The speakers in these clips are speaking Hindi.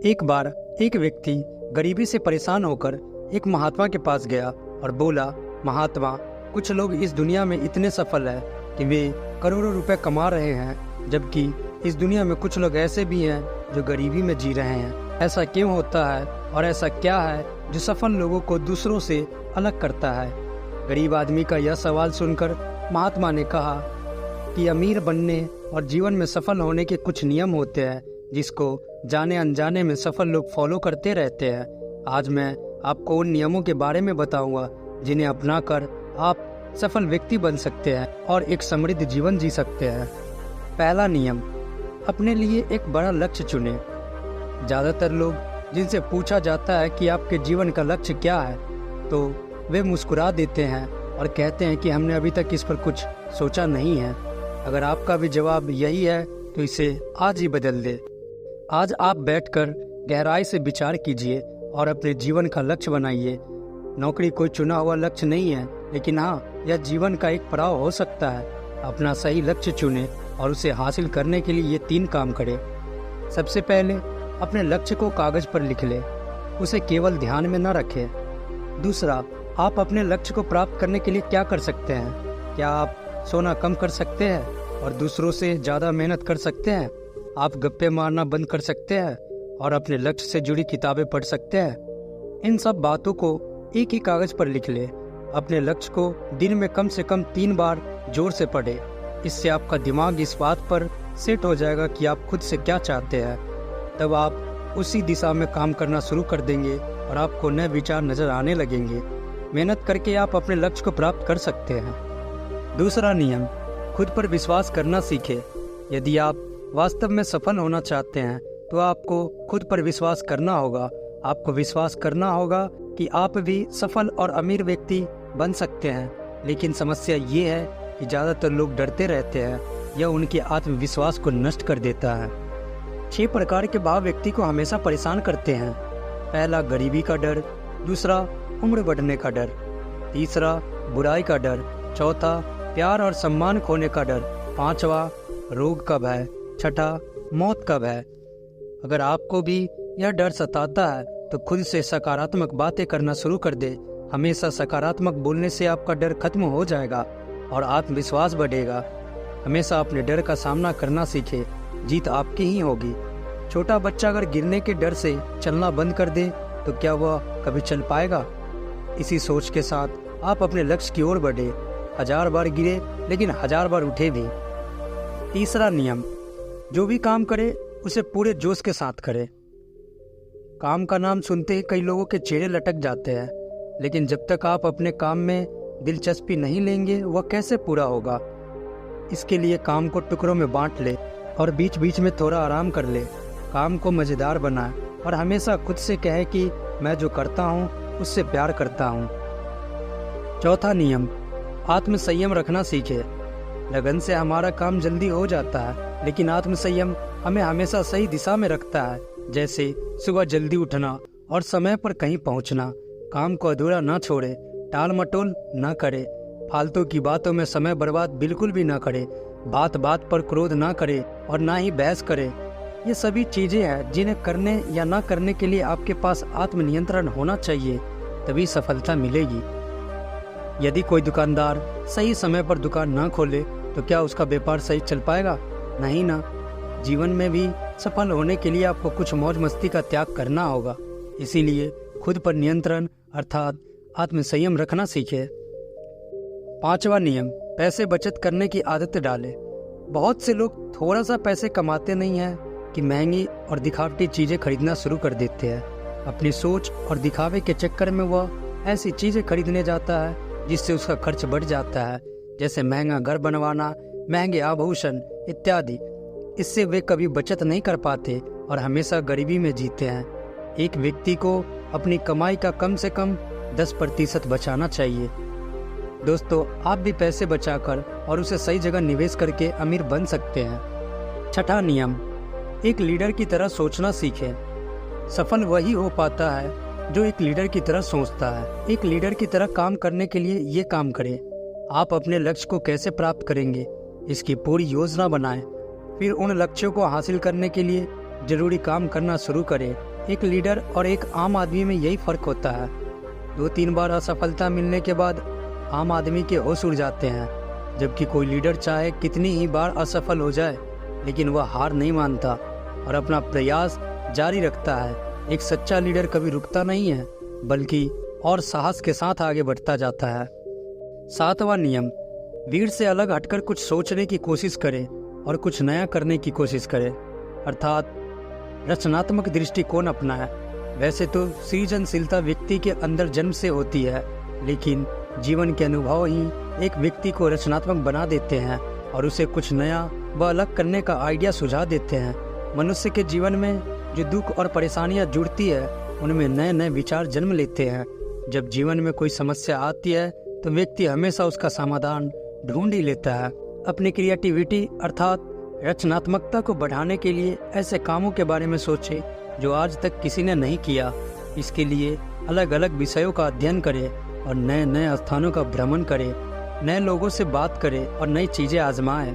एक बार एक व्यक्ति गरीबी से परेशान होकर एक महात्मा के पास गया और बोला, महात्मा, कुछ लोग इस दुनिया में इतने सफल हैं कि वे करोड़ों रुपए कमा रहे हैं, जबकि इस दुनिया में कुछ लोग ऐसे भी हैं जो गरीबी में जी रहे हैं। ऐसा क्यों होता है और ऐसा क्या है जो सफल लोगों को दूसरों से अलग करता है? गरीब आदमी का यह सवाल सुनकर महात्मा ने कहा कि अमीर बनने और जीवन में सफल होने के कुछ नियम होते हैं जिसको जाने अनजाने में सफल लोग फॉलो करते रहते हैं। आज मैं आपको उन नियमों के बारे में बताऊंगा जिन्हें अपनाकर आप सफल व्यक्ति बन सकते हैं और एक समृद्ध जीवन जी सकते हैं। पहला नियम, अपने लिए एक बड़ा लक्ष्य चुनें। ज़्यादातर लोग जिनसे पूछा जाता है कि आपके जीवन का लक्ष्य क्या है, तो वे मुस्कुरा देते हैं और कहते हैं कि हमने अभी तक इस पर कुछ सोचा नहीं है। अगर आपका भी जवाब यही है तो इसे आज ही बदल दे। आज आप बैठकर गहराई से विचार कीजिए और अपने जीवन का लक्ष्य बनाइए। नौकरी कोई चुना हुआ लक्ष्य नहीं है, लेकिन हाँ, यह जीवन का एक पड़ाव हो सकता है। अपना सही लक्ष्य चुनें और उसे हासिल करने के लिए ये 3 काम करें। सबसे पहले अपने लक्ष्य को कागज पर लिख लें, उसे केवल ध्यान में न रखें। दूसरा, आप अपने लक्ष्य को प्राप्त करने के लिए क्या कर सकते हैं? क्या आप सोना कम कर सकते हैं और दूसरों से ज़्यादा मेहनत कर सकते हैं? आप गप्पे मारना बंद कर सकते हैं और अपने लक्ष्य से जुड़ी किताबें पढ़ सकते हैं। इन सब बातों को एक ही कागज पर लिख लें। अपने लक्ष्य को दिन में कम से कम 3 बार जोर से पढ़ें। इससे आपका दिमाग इस बात पर सेट हो जाएगा कि आप खुद से क्या चाहते हैं। तब आप उसी दिशा में काम करना शुरू कर देंगे और आपको नए विचार नजर आने लगेंगे। मेहनत करके आप अपने लक्ष्य को प्राप्त कर सकते हैं। दूसरा नियम, खुद पर विश्वास करना सीखें। यदि आप वास्तव में सफल होना चाहते हैं तो आपको खुद पर विश्वास करना होगा। आपको विश्वास करना होगा कि आप भी सफल और अमीर व्यक्ति बन सकते हैं। लेकिन समस्या ये है कि ज़्यादातर लोग डरते रहते हैं। यह उनके आत्मविश्वास को नष्ट कर देता है। 6 प्रकार के भाव व्यक्ति को हमेशा परेशान करते हैं। पहला, गरीबी का डर। दूसरा, उम्र बढ़ने का डर। तीसरा, बुराई का डर। चौथा, प्यार और सम्मान खोने का डर। 5वां, रोग का भय। 6ठा, मौत का भय। अगर आपको भी यह डर सताता है तो खुद से सकारात्मक बातें करना शुरू कर दे। हमेशा सकारात्मक बोलने से आपका डर खत्म हो जाएगा और आत्मविश्वास बढ़ेगा। हमेशा अपने डर का सामना करना सीखे, जीत आपकी ही होगी। छोटा बच्चा अगर गिरने के डर से चलना बंद कर दे तो क्या वह कभी चल पाएगा? इसी सोच के साथ आप अपने लक्ष्य की ओर बढ़े। 1000 बार गिरे लेकिन 1000 बार उठे भी। तीसरा नियम, जो भी काम करे उसे पूरे जोश के साथ करे। काम का नाम सुनते ही कई लोगों के चेहरे लटक जाते हैं, लेकिन जब तक आप अपने काम में दिलचस्पी नहीं लेंगे वह कैसे पूरा होगा? इसके लिए काम को टुकड़ों में बांट ले और बीच बीच में थोड़ा आराम कर ले। काम को मज़ेदार बनाए और हमेशा खुद से कहे कि मैं जो करता हूँ उससे प्यार करता हूँ। चौथा नियम, आत्मसंयम रखना सीखे। लगन से हमारा काम जल्दी हो जाता है, लेकिन आत्मसंयम हमें हमेशा सही दिशा में रखता है। जैसे सुबह जल्दी उठना और समय पर कहीं पहुंचना। काम को अधूरा ना छोड़े, टाल मटोल ना करे, फालतू की बातों में समय बर्बाद बिल्कुल भी ना करे, बात बात पर क्रोध ना करे और ना ही बहस करे। ये सभी चीजें हैं जिन्हें करने या ना करने के लिए आपके पास आत्मनियंत्रण होना चाहिए, तभी सफलता मिलेगी। यदि कोई दुकानदार सही समय पर दुकान ना खोले तो क्या उसका व्यापार सही चल पाएगा? नहीं ना। जीवन में भी सफल होने के लिए आपको कुछ मौज मस्ती का त्याग करना होगा। इसीलिए खुद पर नियंत्रण अर्थात आत्मसंयम रखना सीखे। 5वां नियम, पैसे बचत करने की आदत डालें। बहुत से लोग थोड़ा सा पैसे कमाते नहीं हैं कि महंगी और दिखावटी चीज़ें खरीदना शुरू कर देते हैं। अपनी सोच और दिखावे के चक्कर में वह ऐसी चीज़ें खरीदने जाता है जिससे उसका खर्च बढ़ जाता है, जैसे महंगा घर बनवाना, महंगे आभूषण इत्यादि। इससे वे कभी बचत नहीं कर पाते और हमेशा गरीबी में जीते हैं। एक व्यक्ति को अपनी कमाई का कम से कम 10% बचाना चाहिए। दोस्तों, आप भी पैसे बचाकर और उसे सही जगह निवेश करके अमीर बन सकते हैं। 6ठा नियम, एक लीडर की तरह सोचना सीखें। सफल वही हो पाता है जो एक लीडर की तरह सोचता है। एक लीडर की तरह काम करने के लिए ये काम करें। आप अपने लक्ष्य को कैसे प्राप्त करेंगे, इसकी पूरी योजना बनाएं। फिर उन लक्ष्यों को हासिल करने के लिए जरूरी काम करना शुरू करें। एक लीडर और एक आम आदमी में यही फर्क होता है। 2-3 बार असफलता मिलने के बाद आम आदमी के होश उड़ जाते हैं, जबकि कोई लीडर चाहे कितनी ही बार असफल हो जाए लेकिन वह हार नहीं मानता और अपना प्रयास जारी रखता है। एक सच्चा लीडर कभी रुकता नहीं है, बल्कि और साहस के साथ आगे बढ़ता जाता है। 7वां नियम, भीड़ से अलग हटकर कुछ सोचने की कोशिश करें और कुछ नया करने की कोशिश करें, अर्थात रचनात्मक दृष्टिकोण अपनाएं। वैसे तो सृजनशीलता व्यक्ति के अंदर जन्म से होती है, लेकिन जीवन के अनुभव ही एक व्यक्ति को रचनात्मक बना देते हैं और उसे कुछ नया व अलग करने का आइडिया सुझा देते हैं। मनुष्य के जीवन में जो दुख और परेशानियां जुड़ती है, उनमें नए नए विचार जन्म लेते हैं। जब जीवन में कोई समस्या आती है तो व्यक्ति हमेशा उसका समाधान ढूंढ ही लेता है। अपनी क्रिएटिविटी अर्थात रचनात्मकता को बढ़ाने के लिए ऐसे कामों के बारे में सोचें जो आज तक किसी ने नहीं किया। इसके लिए अलग अलग विषयों का अध्ययन करें और नए नए स्थानों का भ्रमण करें, नए लोगों से बात करें और नई चीज़ें आजमाएं।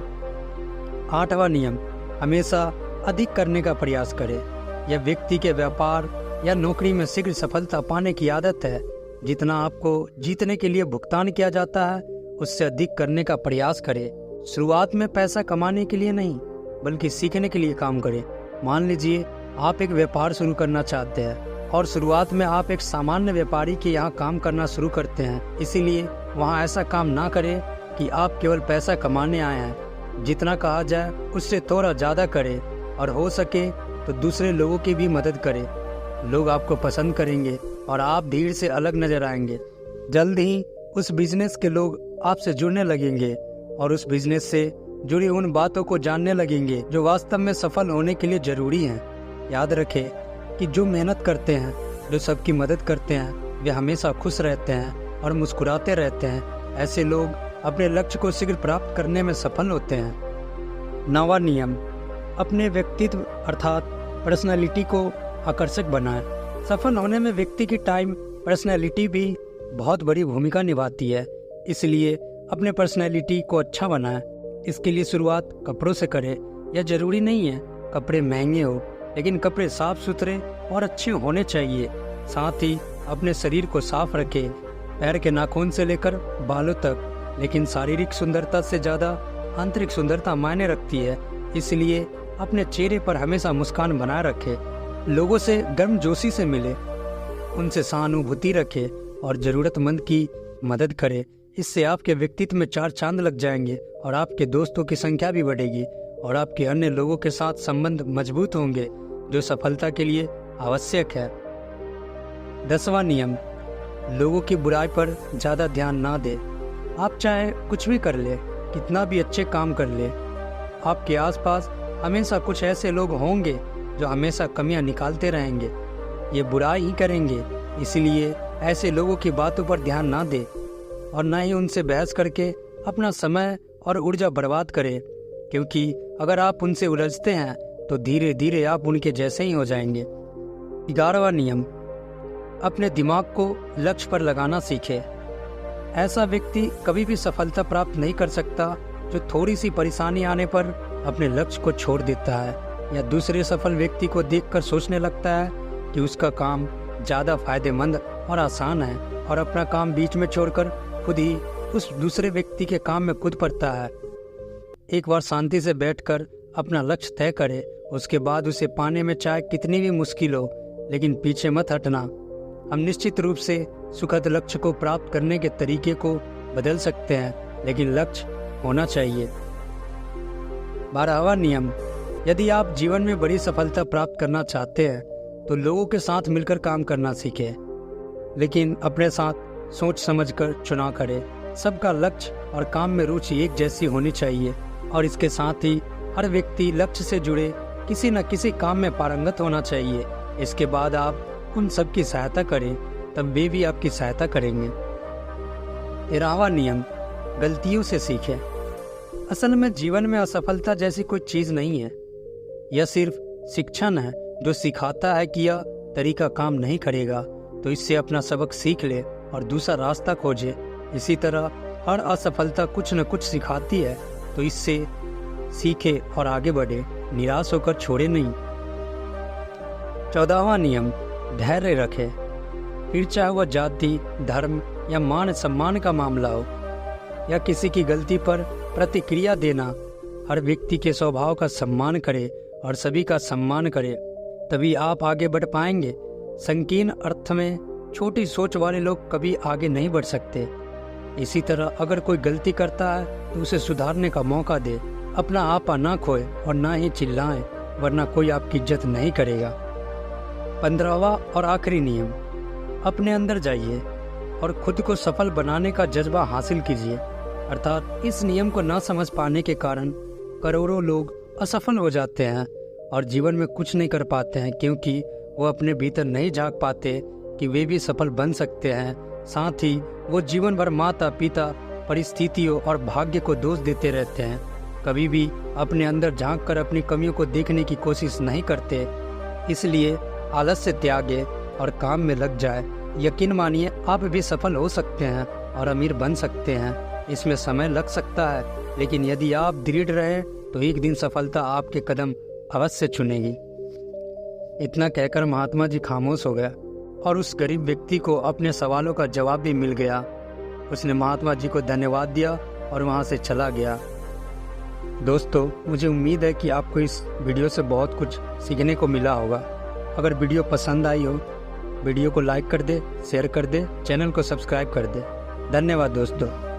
8वां नियम, हमेशा अधिक करने का प्रयास करें। यह व्यक्ति के व्यापार या नौकरी में शीघ्र सफलता पाने की आदत है। जितना आपको जीतने के लिए भुगतान किया जाता है, उससे अधिक करने का प्रयास करें। शुरुआत में पैसा कमाने के लिए नहीं, बल्कि सीखने के लिए काम करें। मान लीजिए आप एक व्यापार शुरू करना चाहते हैं और शुरुआत में आप एक सामान्य व्यापारी के यहाँ काम करना शुरू करते हैं। इसीलिए वहाँ ऐसा काम ना करें कि आप केवल पैसा कमाने आए हैं। जितना कहा जाए उससे थोड़ा ज़्यादा करें और हो सके तो दूसरे लोगों की भी मदद करें। लोग आपको पसंद करेंगे और आप भीड़ से अलग नजर आएंगे। जल्द ही उस बिजनेस के लोग आपसे जुड़ने लगेंगे और उस बिजनेस से जुड़ी उन बातों को जानने लगेंगे जो वास्तव में सफल होने के लिए जरूरी हैं। याद रखें कि जो मेहनत करते हैं, जो सबकी मदद करते हैं, वे हमेशा खुश रहते हैं और मुस्कुराते रहते हैं। ऐसे लोग अपने लक्ष्य को शीघ्र प्राप्त करने में सफल होते हैं। 9वां नियम, अपने व्यक्तित्व अर्थात पर्सनालिटी को आकर्षक बनाएं। सफल होने में व्यक्ति की टाइम पर्सनालिटी भी बहुत बड़ी भूमिका निभाती है। इसलिए अपने पर्सनालिटी को अच्छा बनाएं। इसके लिए शुरुआत कपड़ों से करें। यह जरूरी नहीं है कपड़े महंगे हो, लेकिन कपड़े साफ सुथरे और अच्छे होने चाहिए। साथ ही अपने शरीर को साफ रखें, पैर के नाखून से लेकर बालों तक। लेकिन शारीरिक सुंदरता से ज़्यादा आंतरिक सुंदरता मायने रखती है। इसलिए अपने चेहरे पर हमेशा मुस्कान बनाए रखें। लोगों से गर्मजोशी से मिले, उनसे सहानुभूति रखें और ज़रूरतमंद की मदद करें। इससे आपके व्यक्तित्व में 4 चांद लग जाएंगे और आपके दोस्तों की संख्या भी बढ़ेगी और आपके अन्य लोगों के साथ संबंध मजबूत होंगे, जो सफलता के लिए आवश्यक है। 10वां नियम, लोगों की बुराई पर ज़्यादा ध्यान ना दें। आप चाहे कुछ भी कर ले, कितना भी अच्छे काम कर ले, आपके आसपास हमेशा कुछ ऐसे लोग होंगे जो हमेशा कमियां निकालते रहेंगे। ये बुराई ही करेंगे। इसलिए ऐसे लोगों की बातों पर ध्यान ना दें और ना ही उनसे बहस करके अपना समय और ऊर्जा बर्बाद करें, क्योंकि अगर आप उनसे उलझते हैं तो धीरे धीरे आप उनके जैसे ही हो जाएंगे। 11वां नियम, अपने दिमाग को लक्ष्य पर लगाना सीखें। ऐसा व्यक्ति कभी भी सफलता प्राप्त नहीं कर सकता जो थोड़ी सी परेशानी आने पर अपने लक्ष्य को छोड़ देता है या दूसरे सफल व्यक्ति को देखकर सोचने लगता है कि उसका काम ज़्यादा फायदेमंद और आसान है और अपना काम बीच में छोड़कर खुद ही उस दूसरे व्यक्ति के काम में कूद पड़ता है। एक बार शांति से बैठकर अपना लक्ष्य तय करें, उसके बाद उसे पाने में चाहे कितनी भी मुश्किल हो, लेकिन पीछे मत हटना। हम निश्चित रूप से सुखद लक्ष्य को प्राप्त करने के तरीके को बदल सकते हैं, लेकिन लक्ष्य होना चाहिए। 12वां नियम, यदि आप जीवन में बड़ी सफलता प्राप्त करना चाहते हैं तो लोगों के साथ मिलकर काम करना सीखें, लेकिन अपने साथ सोच समझकर चुनाव करें। सबका लक्ष्य और काम में रुचि एक जैसी होनी चाहिए और इसके साथ ही हर व्यक्ति लक्ष्य से जुड़े किसी न किसी काम में पारंगत होना चाहिए। इसके बाद आप उन सब की सहायता करें, तब वे भी आपकी सहायता करेंगे। 13वां नियम, गलतियों से सीखें। असल में जीवन में असफलता जैसी कोई चीज़ नहीं है। यह सिर्फ शिक्षण है जो सिखाता है कि यह तरीका काम नहीं करेगा, तो इससे अपना सबक सीख ले और दूसरा रास्ता खोजे। इसी तरह हर असफलता कुछ न कुछ सिखाती है, तो इससे सीखे और आगे बढ़े, निराश होकर छोड़े नहीं। 14वां नियम, धैर्य रखें। फिर चाहे वह जाति, धर्म या मान सम्मान का मामला हो या किसी की गलती पर प्रतिक्रिया देना, हर व्यक्ति के स्वभाव का सम्मान करें और सभी का सम्मान करें, तभी आप आगे बढ़ पाएंगे। संकीर्ण अर्थ में छोटी सोच वाले लोग कभी आगे नहीं बढ़ सकते। इसी तरह अगर कोई गलती करता है तो उसे सुधारने का मौका दे। अपना आपा ना खोए और ना ही चिल्लाएं, वरना कोई आपकी इज्जत नहीं करेगा। 15वां और आखिरी नियम, अपने अंदर जाइए और खुद को सफल बनाने का जज्बा हासिल कीजिए। अर्थात इस नियम को ना समझ पाने के कारण करोड़ों लोग असफल हो जाते हैं और जीवन में कुछ नहीं कर पाते हैं, क्योंकि वो अपने भीतर नहीं झांक पाते कि वे भी सफल बन सकते हैं। साथ ही वो जीवन भर माता पिता, परिस्थितियों और भाग्य को दोष देते रहते हैं। कभी भी अपने अंदर झांक कर अपनी कमियों को देखने की कोशिश नहीं करते। इसलिए आलस्य त्यागे और काम में लग जाए। यकीन मानिए, आप भी सफल हो सकते हैं और अमीर बन सकते हैं। इसमें समय लग सकता है, लेकिन यदि आप दृढ़ रहें तो एक दिन सफलता आपके कदम अवश्य चुनेगी। इतना कहकर महात्मा जी खामोश हो गया और उस गरीब व्यक्ति को अपने सवालों का जवाब भी मिल गया। उसने महात्मा जी को धन्यवाद दिया और वहाँ से चला गया। दोस्तों, मुझे उम्मीद है कि आपको इस वीडियो से बहुत कुछ सीखने को मिला होगा। अगर वीडियो पसंद आई हो, वीडियो को लाइक कर दे, शेयर कर दे, चैनल को सब्सक्राइब कर दे। धन्यवाद दोस्तों।